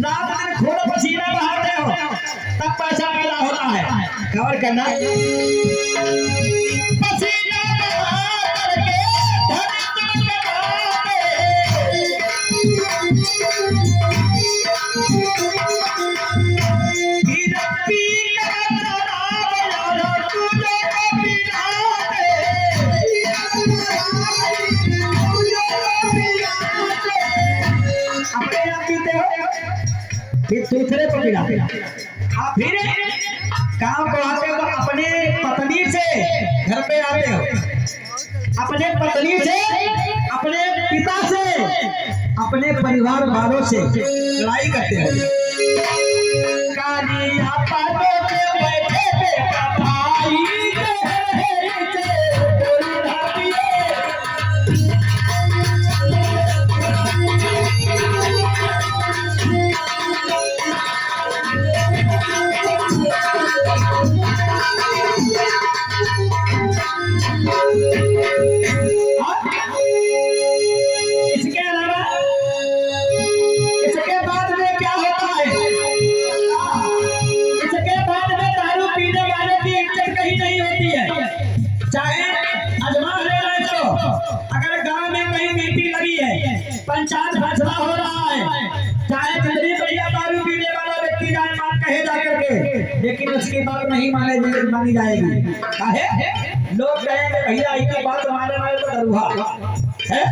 रात दिन खून पसीना बहाते हो तब पैसा पैदा होता है। कवर करना पसीना बहा करके धन तुम कमाते। फिर दूसरे को पिलाते आप, फिर काम को आते हो अपने पत्नी से घर पे आते हो, अपने पत्नी से, अपने पिता से, अपने परिवार वालों से लड़ाई करते हो। कालिया पादों पे बैठे भाई पंचायत फैसला हो रहा है, चाहे जितनी बढ़िया दारू पीने वाला व्यक्ति जाए बात कहे जा करके, लेकिन उसकी बात नहीं मानी जाएगी। काहे लोग कहेंगे भैया इनकी बात माने वाले तो दरुहा है।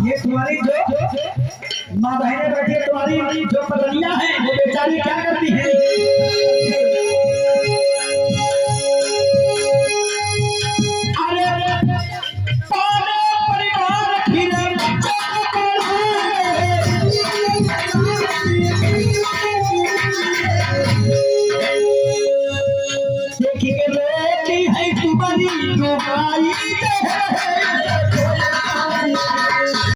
ये तुम्हारी जो माँ बहने बैठी है, तुम्हारी जो पत्नियां हैं वो बेचारी क्या करती है? अरे परिवार देखिए बेटी है तुम्हारी जो भाई